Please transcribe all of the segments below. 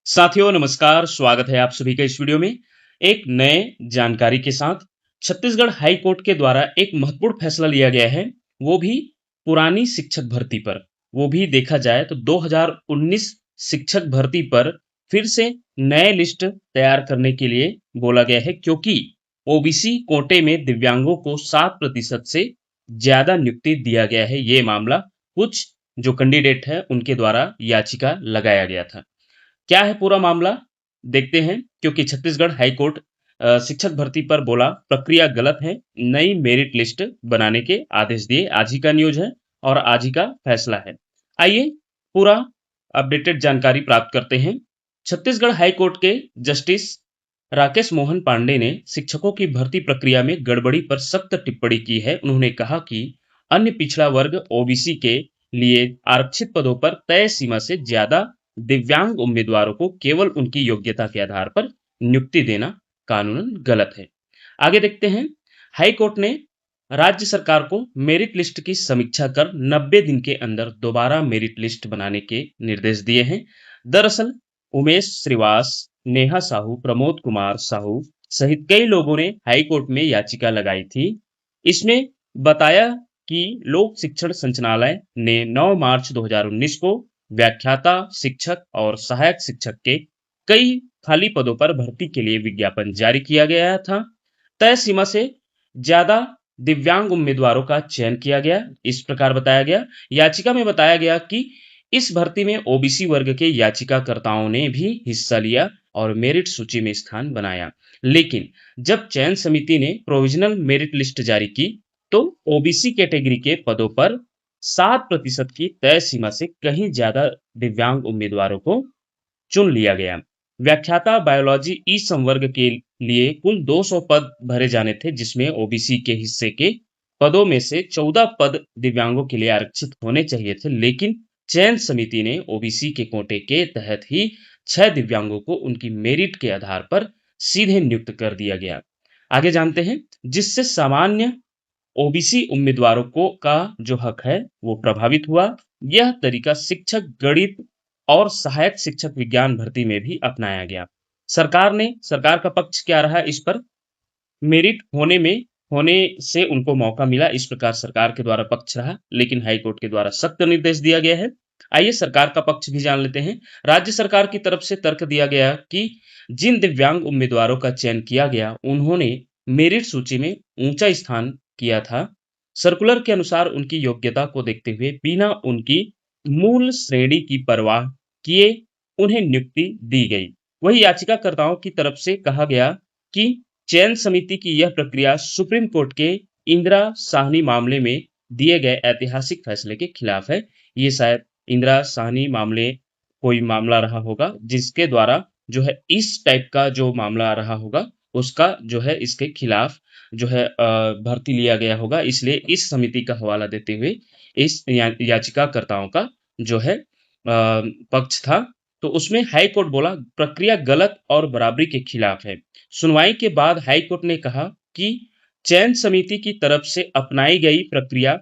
साथियों नमस्कार, स्वागत है आप सभी का इस वीडियो में। एक नए जानकारी के साथ छत्तीसगढ़ हाई कोर्ट के द्वारा एक महत्वपूर्ण फैसला लिया गया है, वो भी पुरानी शिक्षक भर्ती पर। वो भी देखा जाए तो 2019 शिक्षक भर्ती पर फिर से नए लिस्ट तैयार करने के लिए बोला गया है, क्योंकि ओबीसी कोटे में दिव्यांगों को 7% से ज्यादा नियुक्ति दिया गया है। ये मामला कुछ जो कैंडिडेट है उनके द्वारा याचिका लगाया गया था। क्या है पूरा मामला? देखते हैं, क्योंकि छत्तीसगढ़ हाई कोर्ट शिक्षक भर्ती पर बोला प्रक्रिया गलत है, नई मेरिट लिस्ट बनाने के आदेश दिए। आज ही का न्यूज है और आज ही का फैसला है। आइए पूरा अपडेटेड जानकारी प्राप्त करते हैं। छत्तीसगढ़ हाई कोर्ट के जस्टिस राकेश मोहन पांडे ने शिक्षकों की भर्ती प्रक्रिया में गड़बड़ी पर सख्त टिप्पणी की है। उन्होंने कहा कि अन्य पिछड़ा वर्ग ओबीसी के लिए आरक्षित पदों पर तय सीमा से ज्यादा दिव्यांग उम्मीदवारों को केवल उनकी योग्यता के आधार पर नियुक्ति देना कानूनन गलत है। आगे देखते हैं। हाई कोर्ट ने राज्य सरकार को मेरिट लिस्ट की समीक्षा कर 90 दिन के अंदर दोबारा मेरिट लिस्ट बनाने के निर्देश दिए हैं। दरअसल उमेश श्रीवास, नेहा साहू, प्रमोद कुमार साहू सहित कई लोगों ने हाई कोर्ट में याचिका लगाई थी। इसमें बताया कि लोक शिक्षण संचालनालय ने 9 मार्च 2019 को व्याख्याता शिक्षक और सहायक शिक्षक के कई खाली पदों पर भर्ती के लिए विज्ञापन जारी किया गया था। तय सीमा से ज्यादा दिव्यांग उम्मीदवारों का चयन किया गया। इस प्रकार बताया गया। याचिका में बताया गया कि इस भर्ती में ओबीसी वर्ग के याचिकाकर्ताओं ने भी हिस्सा लिया और मेरिट सूची में स्थान बनाया, लेकिन जब चयन समिति ने प्रोविजनल मेरिट लिस्ट जारी की तो ओबीसी कैटेगरी के पदों पर 7% की तय सीमा से कहीं ज्यादा दिव्यांग उम्मीदवारों को चुन लिया गया। व्याख्याता बायोलॉजी ई संवर्ग के लिए कुल 200 पद भरे जाने थे, जिसमें ओबीसी के हिस्से के पदों में से 14 पद दिव्यांगों के लिए आरक्षित होने चाहिए थे, लेकिन चयन समिति ने ओबीसी के कोटे के तहत ही 6 दिव्यांगों को उनकी मेरिट के आधार पर सीधे नियुक्त कर दिया गया। आगे जानते हैं। जिससे सामान्य ओबीसी उम्मीदवारों को का जो हक है वो प्रभावित हुआ। यह तरीका शिक्षक गणित और सहायक शिक्षक विज्ञान भर्ती में भी अपनाया गया। सरकार का पक्ष क्या रहा इस पर? मेरिट होने से उनको मौका मिला, इस प्रकार सरकार के द्वारा पक्ष रहा, लेकिन हाई कोर्ट के द्वारा सख्त निर्देश दिया गया है। आइए सरकार का पक्ष भी जान लेते हैं। राज्य सरकार की तरफ से तर्क दिया गया कि जिन दिव्यांग उम्मीदवारों का चयन किया गया उन्होंने मेरिट सूची में ऊंचा स्थान किया था। सर्कुलर के अनुसार उनकी योग्यता को देखते हुए बिना उनकी मूल श्रेणी की परवाह किए उन्हें नियुक्ति दी गई। वही याचिकाकर्ताओं की तरफ से कहा गया कि चयन समिति की यह प्रक्रिया सुप्रीम कोर्ट के इंदिरा साहनी मामले में दिए गए ऐतिहासिक फैसले के खिलाफ है। ये शायद इंदिरा साहनी मामले कोई मामला रहा होगा जिसके द्वारा जो है इस टाइप का जो मामला रहा होगा उसका जो है इसके खिलाफ जो है भर्ती लिया गया होगा। इसलिए इस समिति का हवाला देते हुए इस याचिकाकर्ताओं का जो है पक्ष था, तो उसमें हाई कोर्ट बोला प्रक्रिया गलत और बराबरी के खिलाफ है। सुनवाई के बाद हाई कोर्ट ने कहा कि चयन समिति की तरफ से अपनाई गई प्रक्रिया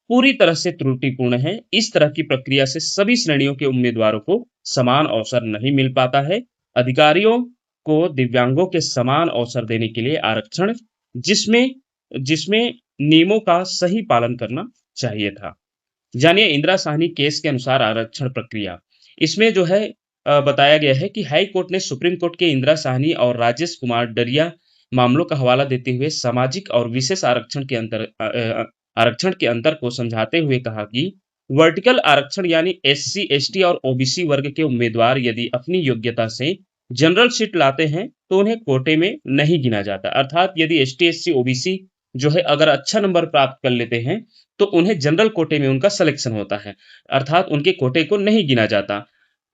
पूरी तरह से त्रुटिपूर्ण है। इस तरह की प्रक्रिया से सभी श्रेणियों के उम्मीदवारों को समान अवसर नहीं मिल पाता है। अधिकारियों को दिव्यांगों के समान अवसर देने के लिए आरक्षण जिसमें जिसमें नियमों का सही पालन करना चाहिए था। जानिए इंदिरा साहनी केस के अनुसार आरक्षण प्रक्रिया। इसमें जो है बताया गया है कि हाई कोर्ट ने सुप्रीम कोर्ट के इंदिरा साहनी और राजेश कुमार डरिया मामलों का हवाला देते हुए सामाजिक और विशेष आरक्षण के अंतर को समझाते हुए कहा कि वर्टिकल आरक्षण यानी एससी, एसटी और ओबीसी वर्ग के उम्मीदवार यदि अपनी योग्यता से जनरल सीट लाते हैं तो उन्हें कोटे में नहीं गिना जाता। अर्थात यदि एसटी, एससी, ओबीसी जो है अगर अच्छा नंबर प्राप्त कर लेते हैं तो उन्हें जनरल कोटे में उनका सिलेक्शन होता है, अर्थात उनके कोटे को नहीं गिना जाता।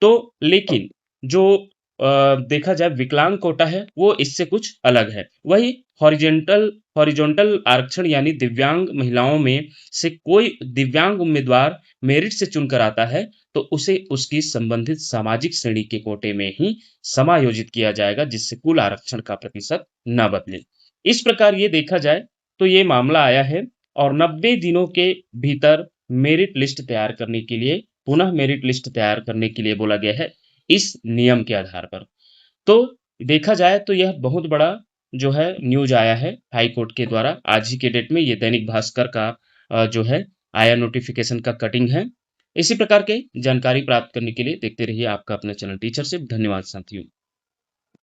तो लेकिन जो देखा जाए विकलांग कोटा है वो इससे कुछ अलग है। वही हॉरिजॉन्टल आरक्षण यानी दिव्यांग महिलाओं में से कोई दिव्यांग उम्मीदवार मेरिट से चुनकर आता है तो उसे उसकी संबंधित सामाजिक श्रेणी के कोटे में ही समायोजित किया जाएगा, जिससे कुल आरक्षण का प्रतिशत न बदले। इस प्रकार ये देखा जाए तो ये मामला आया है और 90 दिनों के भीतर मेरिट लिस्ट तैयार करने के लिए पुनः मेरिट लिस्ट तैयार करने के लिए बोला गया है। इस नियम के आधार पर। तो देखा जाए तो यह बहुत बड़ा जो है न्यूज़ आया है हाई कोर्ट के द्वारा आज ही के डेट में। ये दैनिक भास्कर का जो है आया नोटिफिकेशन का कटिंग है। इसी प्रकार के जानकारी प्राप्त करने के लिए देखते रहिए आपका अपना चैनल टीचर शिप। धन्यवाद साथियों।